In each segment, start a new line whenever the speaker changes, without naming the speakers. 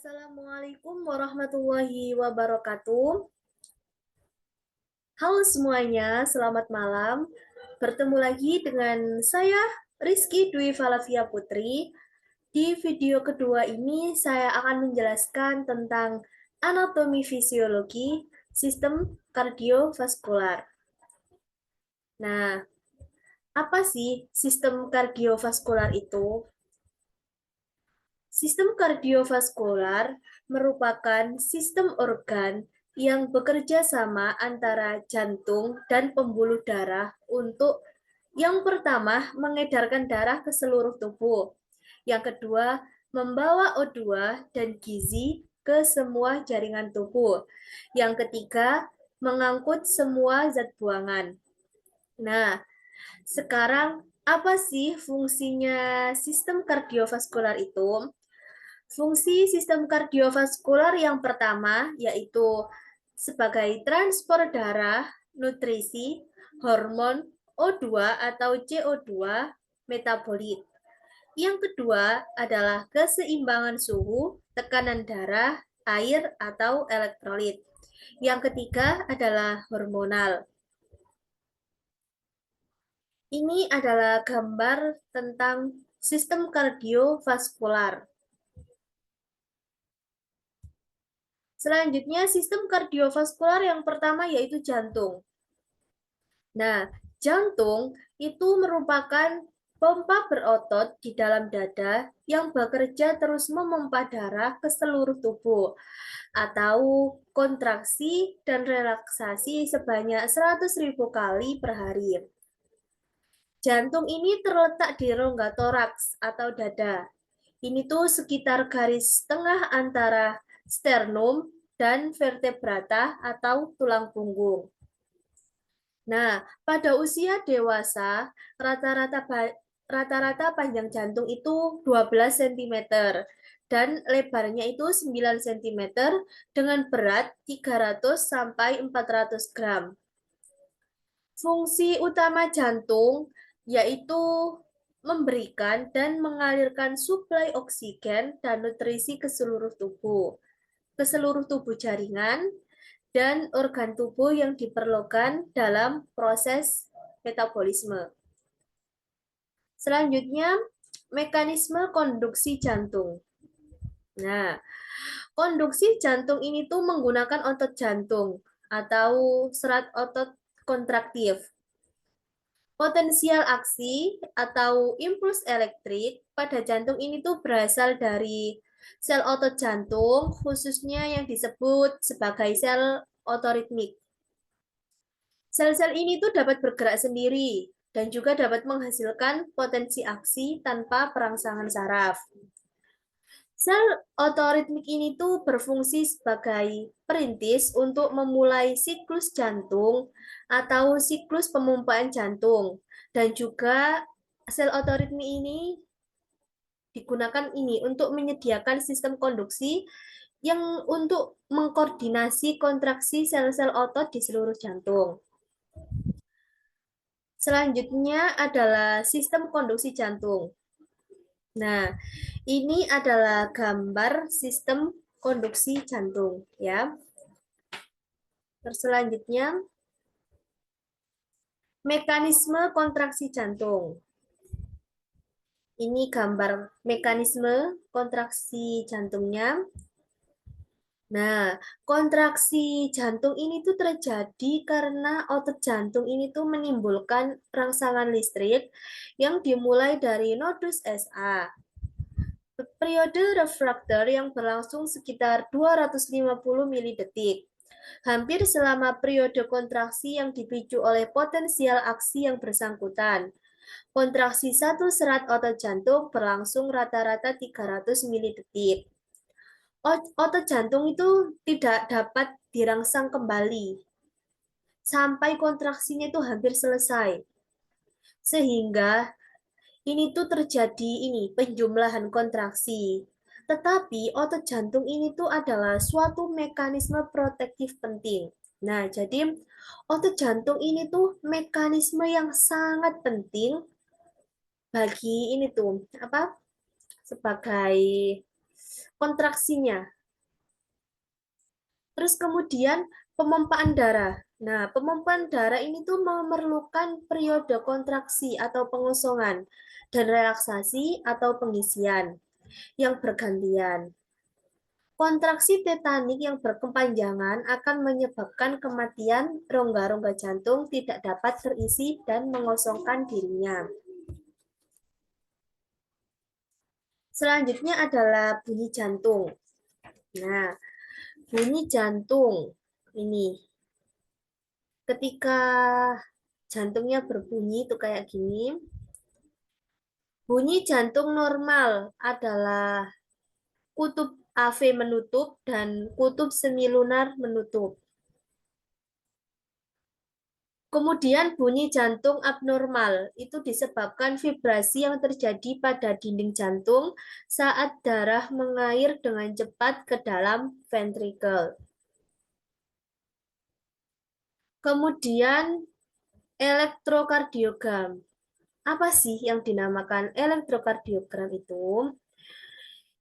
Assalamualaikum warahmatullahi wabarakatuh. Halo semuanya, selamat malam. Bertemu lagi dengan saya, Rizky Dwi Falavia Putri. Di video kedua ini, saya akan menjelaskan tentang anatomi fisiologi sistem kardiovaskular. Nah, apa sih sistem kardiovaskular itu? Sistem kardiovaskular merupakan sistem organ yang bekerja sama antara jantung dan pembuluh darah untuk yang pertama mengedarkan darah ke seluruh tubuh, yang kedua membawa O2 dan gizi ke semua jaringan tubuh, yang ketiga mengangkut semua zat buangan. Nah, sekarang apa sih fungsinya sistem kardiovaskular itu? Fungsi sistem kardiovaskular yang pertama yaitu sebagai transport darah, nutrisi, hormon, O2 atau CO2, metabolit. Yang kedua adalah keseimbangan suhu, tekanan darah, air atau elektrolit. Yang ketiga adalah hormonal. Ini adalah gambar tentang sistem kardiovaskular. Selanjutnya, sistem kardiovaskular yang pertama yaitu jantung. Nah, jantung itu merupakan pompa berotot di dalam dada yang bekerja terus memompa darah ke seluruh tubuh atau kontraksi dan relaksasi sebanyak 100.000 kali per hari. Jantung ini terletak di rongga toraks atau dada. Ini tuh sekitar garis tengah antara sternum dan vertebrata atau tulang punggung. Nah, pada usia dewasa, rata-rata panjang jantung itu 12 cm dan lebarnya itu 9 cm dengan berat 300 sampai 400 gram. Fungsi utama jantung yaitu memberikan dan mengalirkan suplai oksigen dan nutrisi ke seluruh tubuh jaringan dan organ tubuh yang diperlukan dalam proses metabolisme. Selanjutnya, mekanisme konduksi jantung. Nah, konduksi jantung ini tuh menggunakan otot jantung atau serat otot kontraktif. Potensial aksi atau impuls elektrik pada jantung ini tuh berasal dari sel otot jantung, khususnya yang disebut sebagai sel otoritmik. Sel-sel ini tuh dapat bergerak sendiri dan juga dapat menghasilkan potensi aksi tanpa perangsangan saraf. Sel otoritmik ini tuh berfungsi sebagai perintis untuk memulai siklus jantung atau siklus pemompaan jantung. Dan juga sel otoritmik ini digunakan ini untuk menyediakan sistem konduksi yang untuk mengkoordinasi kontraksi sel-sel otot di seluruh jantung. Selanjutnya adalah sistem konduksi jantung. Nah, ini adalah gambar sistem konduksi jantung ya. Terus selanjutnya mekanisme kontraksi jantung. Ini gambar mekanisme kontraksi jantungnya. Nah, kontraksi jantung ini tuh terjadi karena otot jantung ini tuh menimbulkan rangsangan listrik yang dimulai dari nodus SA. Periode refraktor yang berlangsung sekitar 250 milidetik. Hampir selama periode kontraksi yang dipicu oleh potensial aksi yang bersangkutan. Kontraksi satu serat otot jantung berlangsung rata-rata 300 milidetik. Otot jantung itu tidak dapat dirangsang kembali sampai kontraksinya itu hampir selesai. Sehingga ini tuh terjadi penjumlahan kontraksi. Tetapi otot jantung ini tuh adalah suatu mekanisme protektif penting. Nah, jadi otot jantung ini tuh mekanisme yang sangat penting bagi sebagai kontraksinya Terus kemudian pemompaan darah. Nah, pemompaan darah ini tuh memerlukan periode kontraksi atau pengosongan dan relaksasi atau pengisian yang bergantian. Kontraksi tetanik yang berkepanjangan akan menyebabkan kematian rongga-rongga jantung tidak dapat terisi dan mengosongkan dirinya. Selanjutnya adalah bunyi jantung. Nah, bunyi jantung ini ketika jantungnya berbunyi itu kayak gini. Bunyi jantung normal adalah kutub AV menutup dan kutub semilunar menutup. Kemudian bunyi jantung abnormal itu disebabkan vibrasi yang terjadi pada dinding jantung saat darah mengalir dengan cepat ke dalam ventrikel. Kemudian elektrokardiogram. Apa sih yang dinamakan elektrokardiogram itu?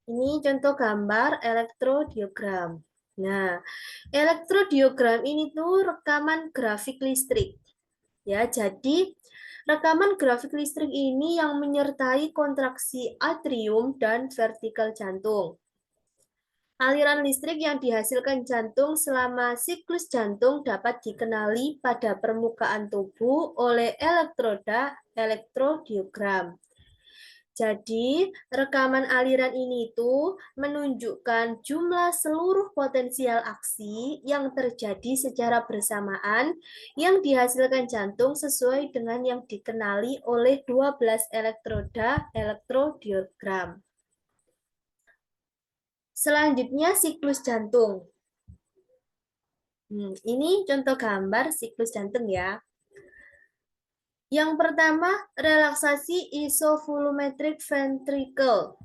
Ini contoh gambar elektrodiogram. Nah, elektrodiogram ini tuh rekaman grafik listrik. Ya, jadi rekaman grafik listrik ini yang menyertai kontraksi atrium dan vertikal jantung. Aliran listrik yang dihasilkan jantung selama siklus jantung dapat dikenali pada permukaan tubuh oleh elektroda elektrodiogram. Jadi, rekaman aliran ini itu menunjukkan jumlah seluruh potensial aksi yang terjadi secara bersamaan yang dihasilkan jantung sesuai dengan yang dikenali oleh 12 elektroda elektrodiogram. Selanjutnya siklus jantung. Ini contoh gambar siklus jantung ya. Yang pertama, relaksasi isovolumetric ventricle.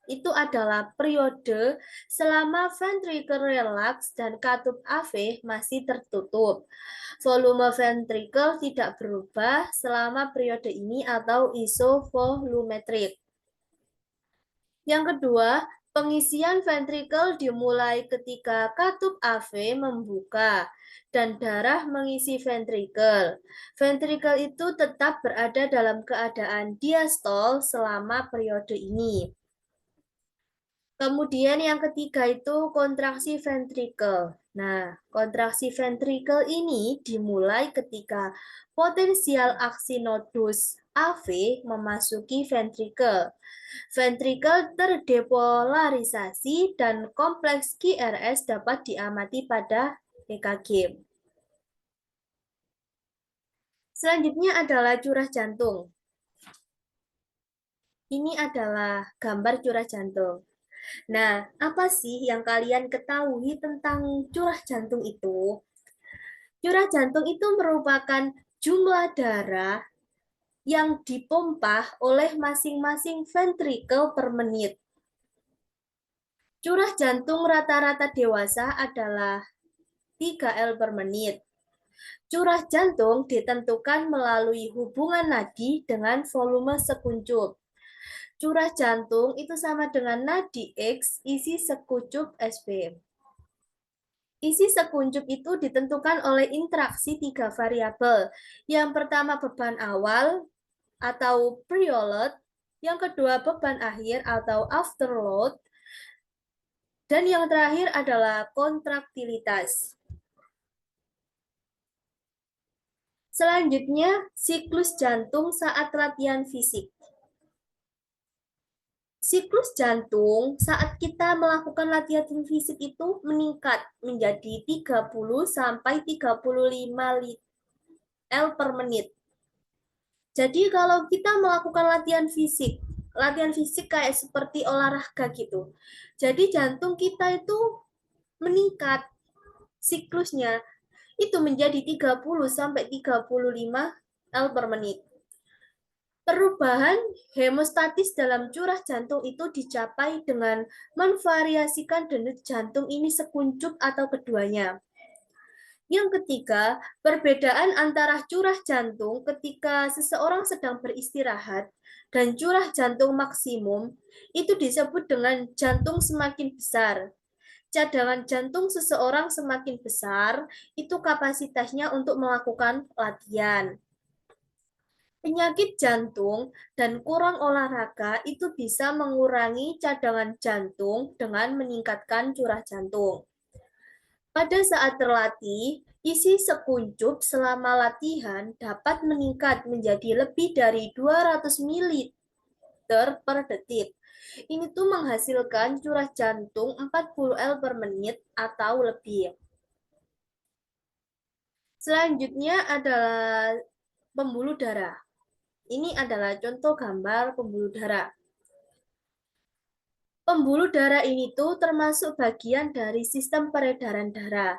Itu adalah periode selama ventricle relax dan katup AV masih tertutup. Volume ventricle tidak berubah selama periode ini atau isovolumetric. Yang kedua, pengisian ventricle dimulai ketika katup AV membuka dan darah mengisi ventricle. Ventricle itu tetap berada dalam keadaan diastol selama periode ini. Kemudian yang ketiga itu kontraksi ventricle. Nah, kontraksi ventricle ini dimulai ketika potensial aksi nodus AV memasuki ventricle. Ventricle terdepolarisasi dan kompleks QRS dapat diamati pada EKG. Selanjutnya adalah curah jantung. Ini adalah gambar curah jantung. Nah, apa sih yang kalian ketahui tentang curah jantung itu? Curah jantung itu merupakan jumlah darah yang dipompa oleh masing-masing ventrikel per menit. Curah jantung rata-rata dewasa adalah 3 L per menit. Curah jantung ditentukan melalui hubungan nadi dengan volume sekuncup. Curah jantung itu sama dengan nadi X isi sekucup SB. Isi sekuncup itu ditentukan oleh interaksi 3 variabel. Yang pertama beban awal atau preload, yang kedua beban akhir atau afterload, dan yang terakhir adalah kontraktilitas. Selanjutnya, siklus jantung saat latihan fisik. Siklus jantung saat kita melakukan latihan fisik itu meningkat menjadi 30 sampai 35 L per menit. Jadi kalau kita melakukan latihan fisik kayak seperti olahraga gitu. Jadi jantung kita itu meningkat siklusnya itu menjadi 30 sampai 35 L per menit. Perubahan hemostatis dalam curah jantung itu dicapai dengan memvariasikan denyut jantung ini sekuncup atau keduanya. Yang ketiga, perbedaan antara curah jantung ketika seseorang sedang beristirahat dan curah jantung maksimum itu disebut dengan jantung semakin besar. cadangan jantung seseorang semakin besar, itu kapasitasnya untuk melakukan latihan. Penyakit jantung dan kurang olahraga itu bisa mengurangi cadangan jantung dengan meningkatkan curah jantung. Pada saat terlatih, isi sekuncup selama latihan dapat meningkat menjadi lebih dari 200 ml per detik. Ini tuh menghasilkan curah jantung 40 L per menit atau lebih. Selanjutnya adalah pembuluh darah. Ini adalah contoh gambar pembuluh darah. Pembuluh darah ini tuh termasuk bagian dari sistem peredaran darah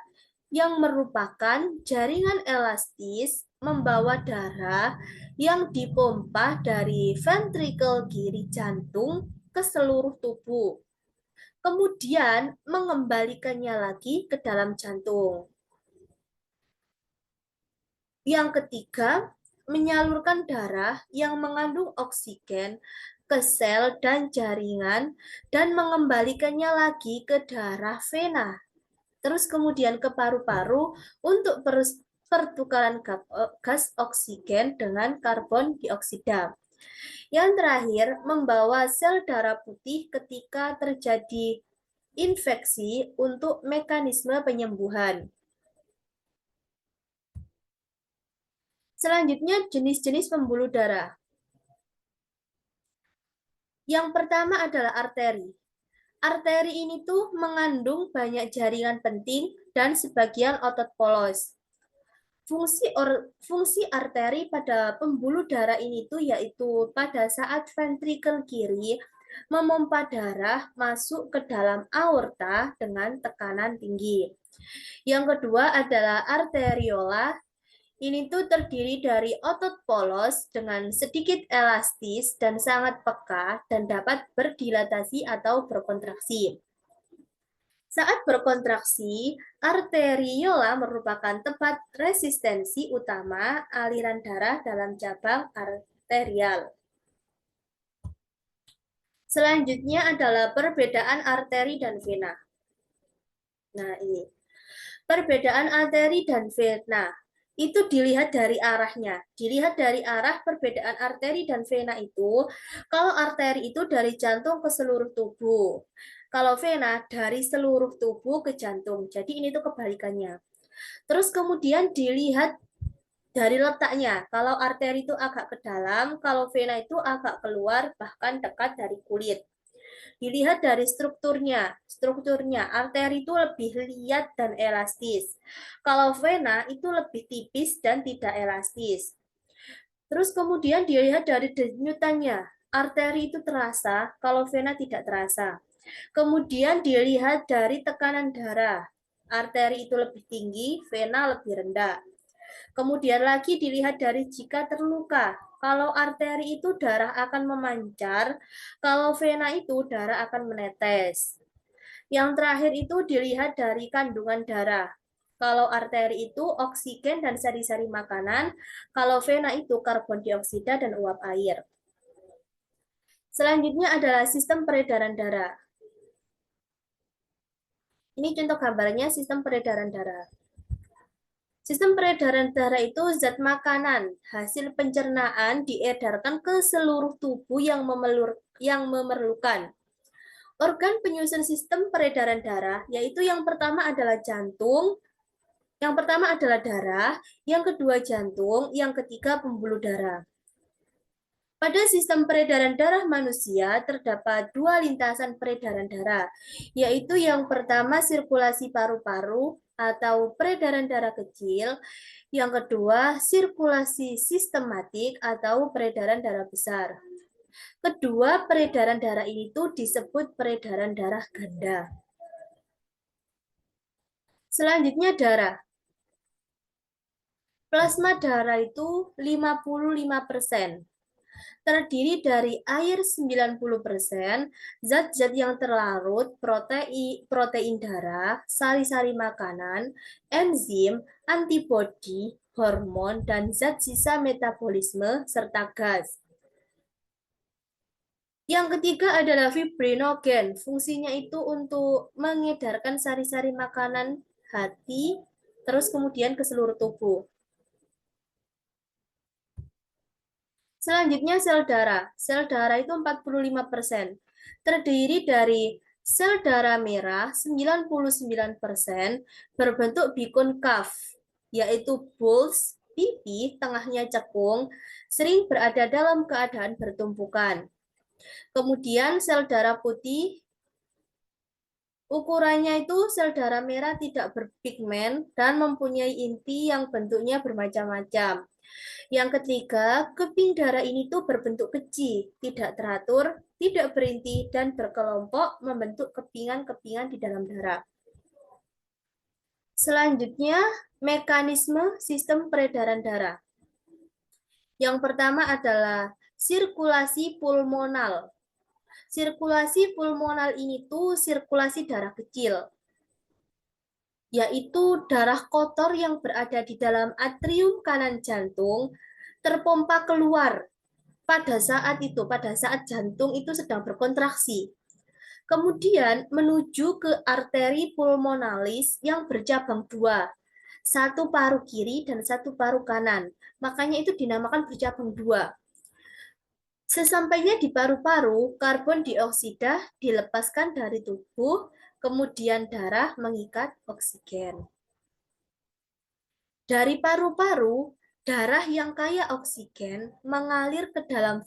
yang merupakan jaringan elastis membawa darah yang dipompa dari ventrikel kiri jantung ke seluruh tubuh. Kemudian mengembalikannya lagi ke dalam jantung. Yang ketiga, menyalurkan darah yang mengandung oksigen ke sel dan jaringan dan mengembalikannya lagi ke darah vena. Terus kemudian ke paru-paru untuk pertukaran gas oksigen dengan karbon dioksida. Yang terakhir, membawa sel darah putih ketika terjadi infeksi untuk mekanisme penyembuhan. Selanjutnya, jenis-jenis pembuluh darah. Yang pertama adalah arteri. Arteri ini tuh mengandung banyak jaringan penting dan sebagian otot polos. Fungsi arteri pada pembuluh darah ini tuh yaitu pada saat ventrikel kiri memompa darah masuk ke dalam aorta dengan tekanan tinggi. Yang kedua adalah arteriola. Ini tuh terdiri dari otot polos dengan sedikit elastis dan sangat peka dan dapat berdilatasi atau berkontraksi. Saat berkontraksi, arteriola merupakan tempat resistensi utama aliran darah dalam cabang arterial. Selanjutnya adalah perbedaan arteri dan vena. Nah, ini. Perbedaan arteri dan vena itu dilihat dari arahnya. Dilihat dari arah perbedaan arteri dan vena itu, kalau arteri itu dari jantung ke seluruh tubuh. Kalau vena dari seluruh tubuh ke jantung. Jadi ini tuh kebalikannya. Terus kemudian dilihat dari letaknya. Kalau arteri itu agak ke dalam, kalau vena itu agak keluar, bahkan dekat dari kulit. Dilihat dari strukturnya. Strukturnya, arteri itu lebih liat dan elastis. Kalau vena itu lebih tipis dan tidak elastis. Terus kemudian dilihat dari denyutannya. Arteri itu terasa, kalau vena tidak terasa. Kemudian dilihat dari tekanan darah. Arteri itu lebih tinggi, vena lebih rendah. Kemudian lagi dilihat dari jika terluka. Kalau arteri itu darah akan memancar, kalau vena itu darah akan menetes. Yang terakhir itu dilihat dari kandungan darah. Kalau arteri itu oksigen dan sari-sari makanan, kalau vena itu karbon dioksida dan uap air. Selanjutnya adalah sistem peredaran darah. Ini contoh gambarnya sistem peredaran darah. Sistem peredaran darah itu zat makanan, hasil pencernaan diedarkan ke seluruh tubuh yang memerlukan. Organ penyusun sistem peredaran darah, yaitu yang pertama adalah jantung, yang pertama adalah darah, yang kedua jantung, yang ketiga pembuluh darah. Pada sistem peredaran darah manusia terdapat dua lintasan peredaran darah, yaitu yang pertama sirkulasi paru-paru atau peredaran darah kecil, yang kedua sirkulasi sistematik atau peredaran darah besar. Kedua peredaran darah ini tuh disebut peredaran darah ganda. Selanjutnya darah. Plasma darah itu 55%. Terdiri dari air 90%, zat-zat yang terlarut, protein darah, sari-sari makanan, enzim, antibodi, hormon, dan zat sisa metabolisme, serta gas. Yang ketiga adalah fibrinogen. Fungsinya itu untuk mengedarkan sari-sari makanan hati, terus kemudian ke seluruh tubuh. Selanjutnya sel darah. Sel darah itu 45%. Terdiri dari sel darah merah 99% berbentuk bikonkaf, yaitu bulbs, pipi, tengahnya cekung, sering berada dalam keadaan bertumpukan. Kemudian sel darah putih, ukurannya itu sel darah merah tidak berpigmen dan mempunyai inti yang bentuknya bermacam-macam. Yang ketiga, keping darah ini tuh berbentuk kecil, tidak teratur, tidak berinti, dan berkelompok membentuk kepingan-kepingan di dalam darah. Selanjutnya, mekanisme sistem peredaran darah. Yang pertama adalah sirkulasi pulmonal. Sirkulasi pulmonal ini tuh sirkulasi darah kecil, yaitu darah kotor yang berada di dalam atrium kanan jantung terpompa keluar pada saat jantung itu sedang berkontraksi. Kemudian menuju ke arteri pulmonalis yang bercabang dua, satu paru kiri dan satu paru kanan. Makanya itu dinamakan bercabang dua. Sesampainya di paru-paru, karbon dioksida dilepaskan dari tubuh, kemudian darah mengikat oksigen. Dari paru-paru, darah yang kaya oksigen mengalir ke dalam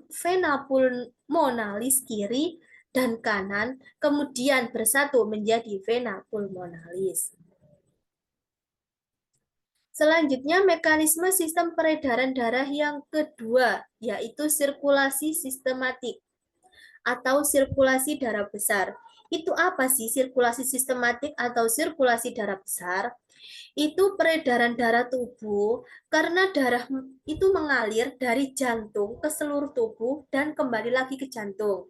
vena pulmonalis kiri dan kanan, kemudian bersatu menjadi vena pulmonalis. Selanjutnya, mekanisme sistem peredaran darah yang kedua, yaitu sirkulasi sistematik atau sirkulasi darah besar. Itu apa sih sirkulasi sistematik atau sirkulasi darah besar? Itu peredaran darah tubuh karena darah itu mengalir dari jantung ke seluruh tubuh dan kembali lagi ke jantung.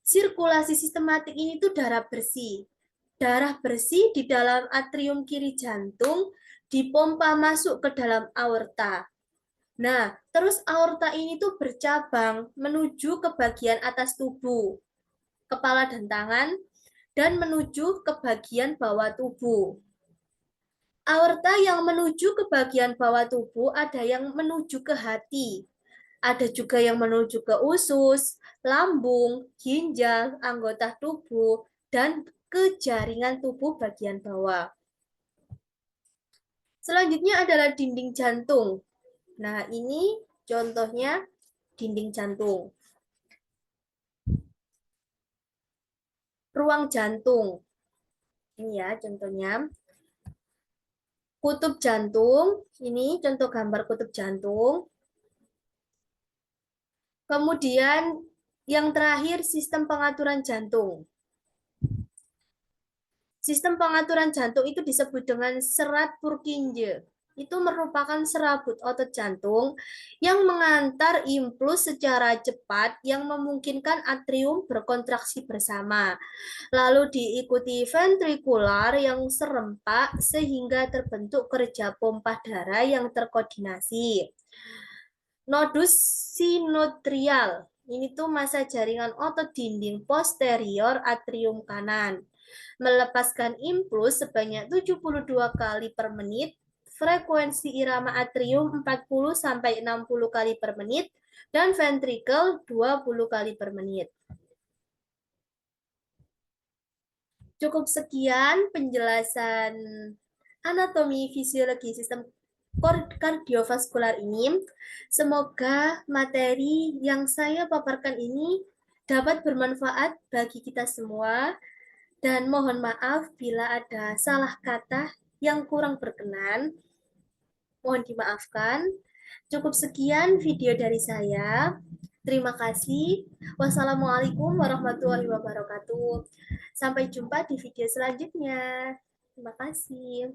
Sirkulasi sistematik ini tuh darah bersih. Darah bersih di dalam atrium kiri jantung dipompa masuk ke dalam aorta. Nah, terus aorta ini tuh bercabang menuju ke bagian atas tubuh, kepala dan tangan, dan menuju ke bagian bawah tubuh. Aorta yang menuju ke bagian bawah tubuh ada yang menuju ke hati, ada juga yang menuju ke usus, lambung, ginjal, anggota tubuh, dan ke jaringan tubuh bagian bawah. Selanjutnya adalah dinding jantung. Nah, ini contohnya dinding jantung. Ruang jantung. Ini ya contohnya. Kutub jantung. Ini contoh gambar kutub jantung. Kemudian yang terakhir sistem pengaturan jantung. Sistem pengaturan jantung itu disebut dengan serat Purkinje. Itu merupakan serabut otot jantung yang mengantar impuls secara cepat yang memungkinkan atrium berkontraksi bersama. Lalu diikuti ventrikular yang serempak sehingga terbentuk kerja pompa darah yang terkoordinasi. Nodus sinotrial. Ini tuh masa jaringan otot dinding posterior atrium kanan. Melepaskan impuls sebanyak 72 kali per menit, frekuensi irama atrium 40 sampai 60 kali per menit, dan ventrikel 20 kali per menit. Cukup sekian penjelasan anatomi fisiologi sistem kardiovaskular ini. Semoga materi yang saya paparkan ini dapat bermanfaat bagi kita semua dan mohon maaf bila ada salah kata yang kurang berkenan. Mohon dimaafkan. Cukup sekian video dari saya. Terima kasih. Wassalamualaikum warahmatullahi wabarakatuh. Sampai jumpa di video selanjutnya. Terima kasih.